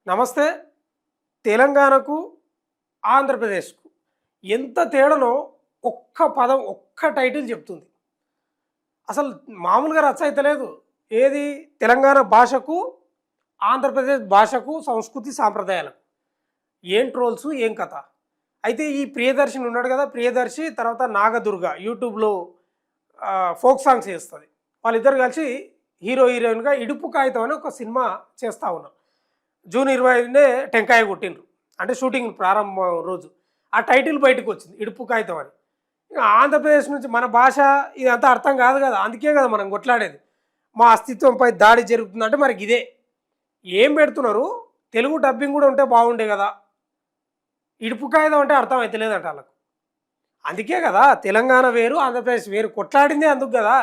నమస్తే. తెలంగాణకు, ఆంధ్రప్రదేశ్‌కు ఎంత తేడానో ఒక్క పదం, ఒక్క టైటిల్ చెప్తుంది. అసలు మామూలుగా రచ్చ అయితలేదు. ఏది తెలంగాణ భాషకు, ఆంధ్రప్రదేశ్ భాషకు, సంస్కృతి, సాంప్రదాయాలకు. ఏం ట్రోల్సు, ఏం కథ. అయితే ఈ ప్రియదర్శిని ఉన్నాడు కదా! ప్రియదర్శి తర్వాత నాగదుర్గ యూట్యూబ్‌లో ఫోక్ సాంగ్స్ చేస్తది. వాళ్ళిద్దరు కలిసి హీరో, హీరోయిన్‌గా 'ఇడుపు కాగితం' అని ఒక సినిమా చేస్తా ఉన్నారు. జూన్ 25 టెంకాయ కొట్టిండ్రు. అంటే షూటింగ్ ప్రారంభం రోజు. ఆ టైటిల్ బయటకొచ్చింది 'ఇడుపు కాగితం' అని. ఇక ఆంధ్రప్రదేశ్ నుంచి మన భాష ఇదంతా అర్థం కాదు కదా! అందుకే కదా మనం కొట్లాడేది. మా అస్తిత్వంపై దాడి జరుగుతుందంటే మరి గిదే. ఏం పెడుతున్నారు? తెలుగు డబ్బింగ్ కూడా ఉంటే బాగుండే కదా! ఇడుపు కాగితం అంటే అర్థం అయితలేదంట ఆళ్ళకు. అందుకే కదా తెలంగాణ వేరు, ఆంధ్రప్రదేశ్ వేరు. కొట్లాడిందే అందుకు కదా!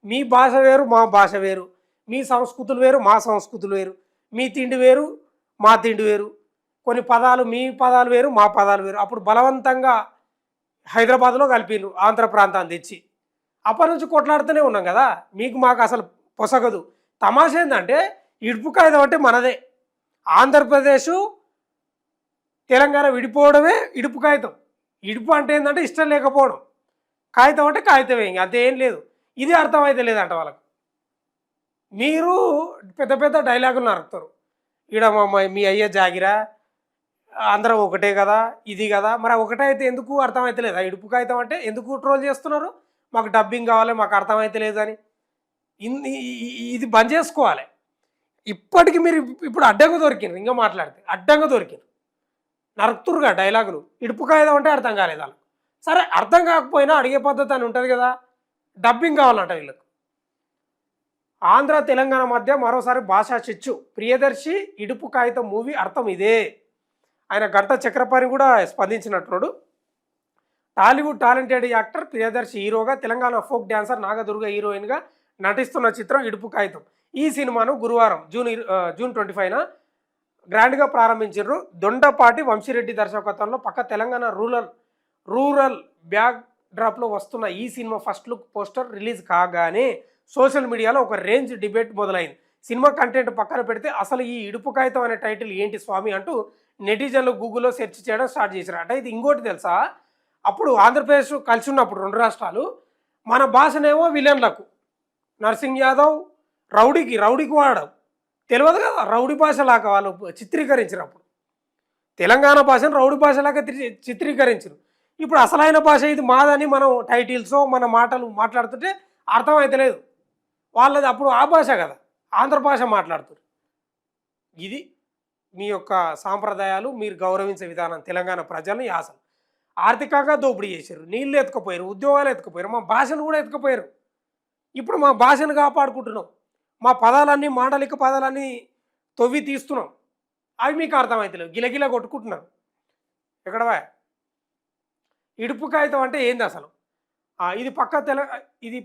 మీ భాష వేరు, మా భాష వేరు. మీ సంస్కృతులు వేరు, మా సంస్కృతులు వేరు. మీ తిండి వేరు, మా తిండి వేరు. కొన్ని పదాలు మీ పదాలు వేరు, మా పదాలు వేరు. అప్పుడు బలవంతంగా హైదరాబాద్‌లో కలిపిండ్రు ఆంధ్ర ప్రాంతాన్ని తెచ్చి. అప్పటినుంచి కొట్లాడుతూనే ఉన్నాం కదా! మీకు మాకు అసలు పొసగదు. తమాషా ఏందంటే ఇడుపు కాగితం అంటే మనదే. ఆంధ్రప్రదేశు, తెలంగాణ విడిపోవడమే ఇడుపు కాగితం. ఇడుపు అంటే ఏందంటే ఇష్టం లేకపోవడం. కాగితం అంటే కాగితమే ఇంక అంతేం లేదు. ఇది అర్థమైతే లేదంట వాళ్ళకి. మీరు పెద్ద పెద్ద డైలాగులు నరుకుతారు. ఈడ మీ అయ్య జాగిరా, అందరం ఒకటే కదా! ఇది కదా! మరి ఒకటే అయితే ఎందుకు అర్థమైతలేదా? ఇడుపు కాగితం అంటే ఎందుకు ట్రోల్ చేస్తున్నారు? మాకు డబ్బింగ్ కావాలి, మాకు అర్థమైతలేదని. ఇది బంద్ చేసుకోవాలి. ఇప్పటికి మీరు ఇప్పుడు అడ్డంగా దొరికిండ్రు ఇంగా మాట్లాడితే. అడ్డంగా దొరికిండ్రు. నరుకుతుర్రుగా డైలాగులు. ఇడుపు కాగితం అంటే అర్థం కాలేదు ఆళ్ళకు. సరే అర్థం కాకపోయినా అడిగే పద్ధతి అని ఉంటది కదా! డబ్బింగ్ కావాలంట వీళ్ళకు. ఆంధ్ర, తెలంగాణ మధ్య మరోసారి భాషా చిచ్చు. ప్రియదర్శి 'ఇడుపు కాగితం' మూవీ అర్థం ఇదే. ఆయన గంట చక్రపాణి కూడా స్పందించినట్టున్నాడు. టాలీవుడ్ టాలెంటెడ్ యాక్టర్ ప్రియదర్శి హీరోగా, తెలంగాణ ఫోక్ డాన్సర్ నాగదుర్గ హీరోయిన్‌గా నటిస్తున్న చిత్రం 'ఇడుపు కాగితం'. ఈ సినిమాను గురువారం జూన్ 25న గ్రాండ్‌గా ప్రారంభించిండ్రు. దొండపాటి వంశీరెడ్డి దర్శకత్వంలో పక్క తెలంగాణ రూరల్ బ్యాక్ డ్రాప్‌లో వస్తున్న ఈ cinema first look poster release కాగానే సోషల్ మీడియాలో ఒక రేంజ్ డిబేట్ మొదలైంది. సినిమా కంటెంట్ పక్కన పెడితే అసలు ఈ 'ఇడుపు కాగితం' అనే టైటిల్ ఏంటి స్వామి అంటూ నెటిజన్లు గూగుల్‌లో సెర్చ్ చేయడం స్టార్ట్ చేశారు. అంటే ఇది ఇంకోటి తెలుసా? అప్పుడు ఆంధ్రప్రదేశ్ కలిసి ఉన్నప్పుడు 2 రాష్ట్రాలు మన భాషనేమో విలన్లకు నర్సింగ్ యాదవ్ రౌడీకి వాడడం. తెలవదు కదా! రౌడీ భాషలాగా వాళ్ళు చిత్రీకరించినప్పుడు. తెలంగాణ భాషను రౌడీ భాషలాగా చిత్రీకరించిర్రు. ఇప్పుడు అసలైన భాష ఇది మాదని మనం టైటిల్సో, మన మాటలు మాట్లాడుతుంటే అర్థమైతలేదు. వాళ్ళది అప్పుడు ఆ భాష కదా! ఆంధ్ర భాష మాట్లాడుతుర్రు. ఇది మీ యొక్క సాంప్రదాయాలు, మీరు గౌరవించే విధానం తెలంగాణ ప్రజల్ని యాసలు. ఆర్థికంగా దోపిడీ చేశారు. నీళ్ళు ఎత్తుకుపోయారు, ఉద్యోగాలు ఎత్తుకుపోయారు, మా భాషను కూడా ఎత్తుకుపోయారు. ఇప్పుడు మా భాషను కాపాడుకుంటున్నాం. మా పదాలన్నీ మాండలిక పదాలన్నీ తవ్వి తీస్తున్నాం. అవి మీకు అర్థమైతలేవు. గిలగిల కొట్టుకుంటున్నారు. ఎక్కడవా? ఇడుపు కాగితం అంటే ఏంది అసలు? ఇది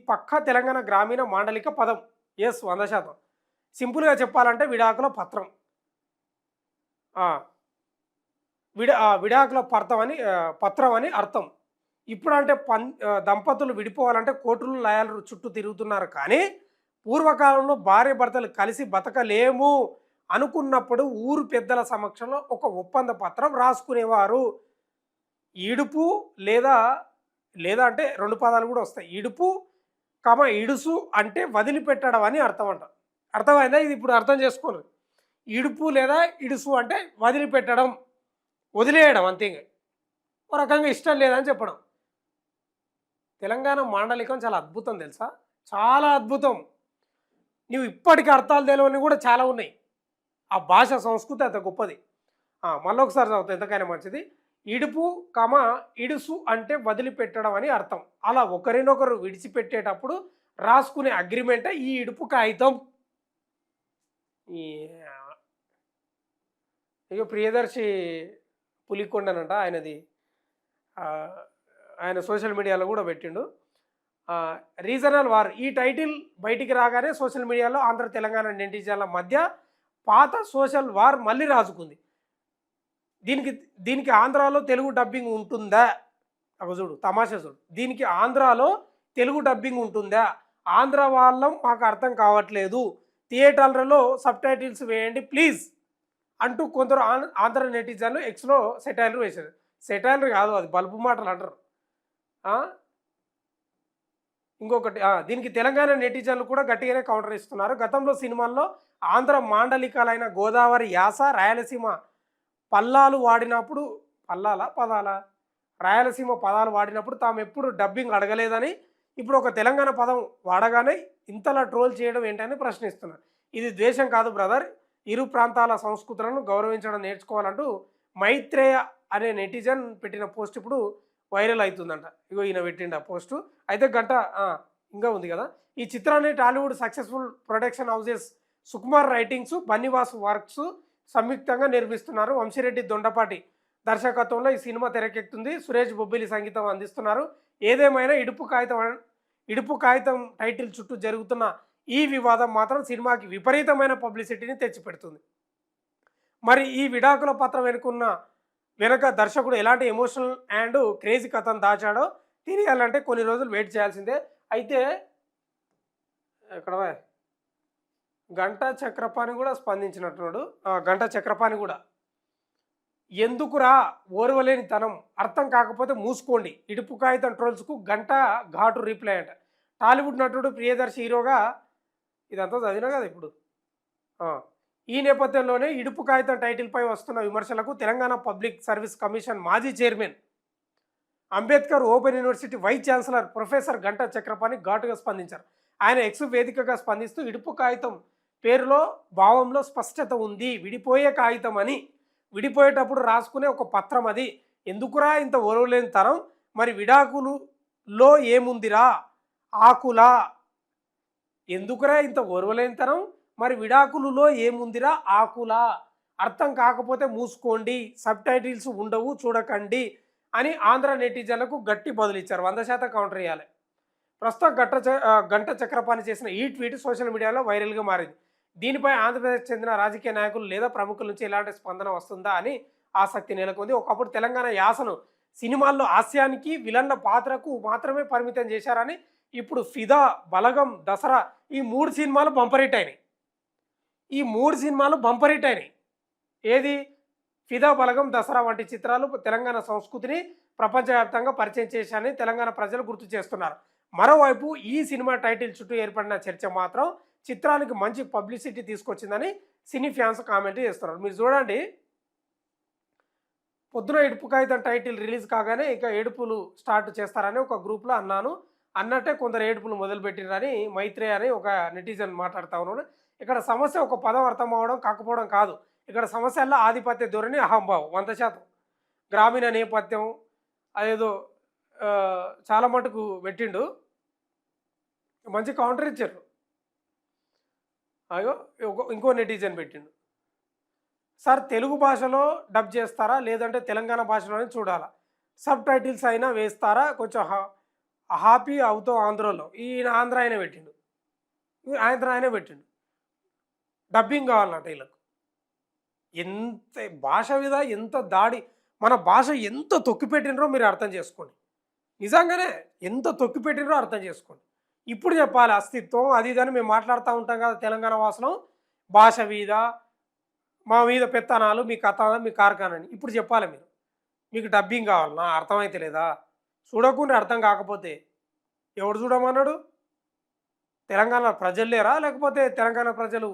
పక్కా తెలంగాణ గ్రామీణ మాండలిక పదం. యెస్ 100%. సింపుల్‌గా చెప్పాలంటే విడాకుల పత్రం. ఆ! విడాకుల పత్రం అని అర్థం. ఇప్పుడంటే దంపతులు విడిపోవాలంటే కోర్టులు, న్యాయాల చుట్టూ తిరుగుతున్నారు కానీ, పూర్వకాలంలో భార్యాభర్తలు కలిసి బతకలేము అనుకున్నప్పుడు ఊరు పెద్దల సమక్షంలో ఒక ఒప్పంద పత్రం రాసుకునేవారు. ఇడుపు లేదా అంటే 2 పదాలు కూడా వస్తాయి. ఇడుపు, ఇడుసు అంటే వదిలిపెట్టడం అని అర్థం అంట. అర్థమైందా? ఇది ఇప్పుడు అర్థం చేసుకోండి. ఇడుపు లేదా ఇడుసు అంటే వదిలిపెట్టడం, వదిలేయడం అంతే ఇంగ. ఓ రకంగా ఇష్టం లేదని చెప్పడం. తెలంగాణ మాండలికం చాలా అద్భుతం తెలుసా? చాలా అద్భుతం. నువ్వు ఇప్పటికి అర్థాలు తెలవనివి కూడా చాలా ఉన్నాయి. ఆ భాష సంస్కృతి అంత గొప్పది. మళ్ళొకసారి చదువుతా ఎంతకైనా మంచిది. ఇడుపు, ఇడుసు అంటే వదిలిపెట్టడం అని అర్థం. అలా ఒకరినొకరు విడిచిపెట్టేటప్పుడు రాసుకునే అగ్రిమెంటే ఈ ఇడుపు కాగితం. ఈ ఇగ ప్రియదర్శి పులికొండనంట ఆయనది. ఆయన సోషల్ మీడియాలో కూడా పెట్టిండు. రీజనల్ వార్ ఈ టైటిల్ బయటికి రాగానే సోషల్ మీడియాలో ఆంధ్ర, తెలంగాణ నెటిజన్ల మధ్య పాత సోషల్ వార్ మళ్ళీ రాజుకుంది. దీనికి ఆంధ్రాలో తెలుగు డబ్బింగ్ ఉంటుందా? చూడు తమాషా చూడు. దీనికి ఆంధ్రాలో తెలుగు డబ్బింగ్ ఉంటుందా? ఆంధ్ర వాళ్ళం మాకు అర్థం కావట్లేదు. థియేటర్లలో సబ్‌టైటిల్స్ వేయండి ప్లీజ్ అంటూ కొందరు ఆంధ్ర నెటిజన్లు ఎక్స్‌లో సెటైర్లు వేశారు. సెటైర్లు కాదు, అది బల్బు మాటలు అంటారు. ఆ! ఇంకొకటి దీనికి తెలంగాణ నెటిజన్లు కూడా గట్టిగానే కౌంటర్ ఇస్తున్నారు. గతంలో సినిమాల్లో ఆంధ్ర మాండలికాలైన గోదావరి యాస, రాయలసీమ పల్లాలు వాడినప్పుడు పల్లాలా? పదాలా? రాయలసీమ పదాలు వాడినప్పుడు తామెప్పుడు డబ్బింగ్ అడగలేదని, ఇప్పుడు ఒక తెలంగాణ పదం వాడగానే ఇంతలా ట్రోల్ చేయడం ఏంటని ప్రశ్నిస్తున్నారు. ఇది ద్వేషం కాదు బ్రదర్. ఇరు ప్రాంతాల సంస్కృతులను గౌరవించడం నేర్చుకోవాలంటూ మైత్రేయ అనే నెటిజన్ పెట్టిన పోస్ట్ ఇప్పుడు వైరల్ అవుతుందంట. ఇగో ఈయన పెట్టిండు ఆ పోస్టు. అయితే ఇంకా ఉంది కదా! ఈ చిత్రాన్ని Tollywood successful production houses Sukumar writings, Bunny Vas works సంయుక్తంగా నిర్మిస్తున్నారు. వంశీరెడ్డి దొండపాటి దర్శకత్వంలో ఈ సినిమా తెరకెక్కుతుంది. సురేష్ బొబ్బిలి సంగీతం అందిస్తున్నారు. ఏదేమైనా ఇడుపు కాగితం టైటిల్ చుట్టూ జరుగుతున్న ఈ వివాదం మాత్రం సినిమాకి విపరీతమైన పబ్లిసిటీని తెచ్చిపెడుతుంది. మరి ఈ విడాకుల పత్రం వెనక దర్శకుడు ఎలాంటి ఎమోషనల్ అండ్ క్రేజీ కథను దాచాడో తెలియాలంటే కొన్ని రోజులు వెయిట్ చేయాల్సిందే. అయితే ఎక్కడ గంటా చక్రపాణి కూడా స్పందించినట్టున్నాడు. గంటా చక్రపాణి కూడా ఎందుకురా ఓర్వలేని తనం, అర్థం కాకపోతే మూసుకోండి, ఇడుపు కాగితం ట్రోల్స్కు గంటా ఘాటు రిప్లై అంట. టాలీవుడ్ నటుడు ప్రియదర్శి హీరోగా ఇదంతా చదివినా కదా ఇప్పుడు. ఈ నేపథ్యంలోనే ఇడుపు కాగితం టైటిల్పై వస్తున్న విమర్శలకు తెలంగాణ పబ్లిక్ సర్వీస్ కమిషన్ మాజీ chairman, Ambedkar open university vice chancellor professor Ganta Chakrapani ఘాటుగా స్పందించారు. ఆయన ఎక్స్ వేదికగా స్పందిస్తూ ఇడుపు కాగితం పేరులో భావంలో స్పష్టత ఉంది, విడిపోయే కాగితం అని, విడిపోయేటప్పుడు రాసుకునే ఒక పత్రం అది, ఎందుకురా ఇంత ఓరవలేని తరం, మరి విడాకులులో ఏముందిరా ఆకులా, ఎందుకురా ఇంత ఓర్వలేని తరం, మరి విడాకులులో ఏముందిరా ఆకులా, అర్థం కాకపోతే మూసుకోండి, సబ్ టైటిల్స్ ఉండవు చూడకండి అని ఆంధ్ర నెటిజన్లకు గట్టి బదులిచ్చారు. 100% కౌంటర్ ఇవ్వాలి. ప్రస్తుతం గంట చక్రపాణి చేసిన ఈ ట్వీట్ సోషల్ మీడియాలో వైరల్గా మారింది. దీనిపై ఆంధ్రప్రదేశ్ చెందిన రాజకీయ నాయకులు లేదా ప్రముఖుల నుంచి ఎలాంటి స్పందన వస్తుందా అని ఆసక్తి నెలకొంది. ఒకప్పుడు తెలంగాణ యాసను సినిమాల్లో హాస్యానికి, విలన్ల పాత్రకు మాత్రమే పరిమితం చేశారని, ఇప్పుడు ఫిదా, బలగం, దసరా ఈ 3 సినిమాలు బంపర్ హిట్ అయినాయి. ఈ 3 సినిమాలు బంపర్ హిట్ అయినాయి. ఏది? ఫిదా, బలగం, దసరా వంటి చిత్రాలు తెలంగాణ సంస్కృతిని ప్రపంచవ్యాప్తంగా పరిచయం చేశారని తెలంగాణ ప్రజలు గుర్తు చేస్తున్నారు. మరోవైపు ఈ సినిమా టైటిల్ చుట్టూ ఏర్పడిన చర్చ మాత్రం చిత్రానికి మంచి పబ్లిసిటీ తీసుకొచ్చిందని సినీ ఫ్యాన్స్ కామెంట్ చేస్తున్నారు. మీరు చూడండి, పొద్దున ఇడుపు కాగితం టైటిల్ రిలీజ్ కాగానే ఇక ఏడుపులు స్టార్ట్ చేస్తారని ఒక గ్రూప్లో అన్నట్టే కొందరు ఏడుపులు మొదలుపెట్టిరని మైత్రేయ అని ఒక నెటిజన్ మాట్లాడుతూ ఉన్నాడు. ఇక్కడ సమస్య ఒక పదం అర్థం అవ్వడం కాకపోవడం కాదు. ఇక్కడ సమస్యల్లో ఆధిపత్య ధోరణి, అహంభావం 100%. గ్రామీణ నేపథ్యం అదేదో చాలా మటుకు పెట్టిండు. మంచి కౌంటర్ ఇచ్చారు. అయ్యో ఇంకో నెటిజన్ పెట్టిండు, సార్ తెలుగు భాషలో డబ్ చేస్తారా లేదంటే తెలంగాణ భాషలోనే చూడాలా, సబ్ టైటిల్స్ అయినా వేస్తారా, కొంచెం హ్యాపీ అవుతాం ఆంధ్రలో. ఈయన ఆంధ్ర అయినా పెట్టిండు, డబ్బింగ్ కావాలన్నట్టు వీళ్ళకు. ఎంత భాష మీద ఎంత దాడి, మన భాష ఎంత తొక్కిపెట్టినరో మీరు అర్థం చేసుకోండి. నిజంగానే ఎంత తొక్కిపెట్టినరో అర్థం చేసుకోండి. ఇప్పుడు చెప్పాలి అస్తిత్వం అది ఇదని మేము మాట్లాడుతూ ఉంటాం కదా తెలంగాణ వాసులం, భాష మీద మా మీద పెత్తనాలు, మీ కథ, మీ కార్ఖానని ఇప్పుడు చెప్పాలి మీరు. మీకు డబ్బింగ్ కావాలన్నా అర్థమైతే లేదా? చూడకుండా అర్థం కాకపోతే ఎవడు చూడమన్నాడు? తెలంగాణ ప్రజలు లేరా, లేకపోతే తెలంగాణ ప్రజలు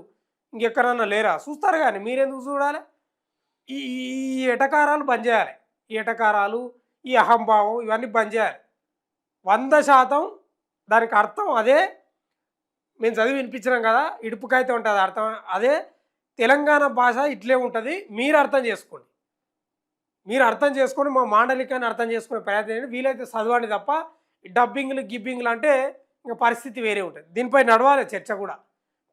ఇంకెక్కడన్నా లేరా? చూస్తారు కానీ మీరెందుకు చూడాలి? ఈ ఈ ఎటకారాలు బంద్ చేయాలి. ఈ ఎటకారాలు, ఈ అహంభావం ఇవన్నీ బంద్ చేయాలి. 100% దానికి అర్థం అదే. మేము చదివి వినిపించినాం కదా, ఇడుపుకైతే ఉంటుంది అర్థం అదే. తెలంగాణ భాష ఇట్లే ఉంటుంది, మీరు అర్థం చేసుకోండి. మా మాండలికాన్ని అర్థం చేసుకునే ప్రయత్నం చేయండి. వీలైతే చదవండి తప్ప డబ్బింగ్లు గిబ్బింగ్లు అంటే ఇంకా పరిస్థితి వేరే ఉంటుంది. దీనిపై నడవాలి చర్చ కూడా.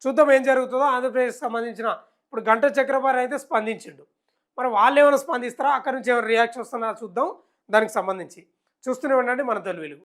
చూద్దాం ఏం జరుగుతుందో. ఆంధ్రప్రదేశ్కి సంబంధించిన ఇప్పుడు గంటా చక్రపాణి అయితే స్పందించిండు. మరి వాళ్ళు ఏమైనా స్పందిస్తారా, అక్కడి నుంచి ఏమైనా రియాక్షన్ వస్తున్నారా చూద్దాం. దానికి సంబంధించి చూస్తూనే ఉండండి మన తెలుగు వెలుగు.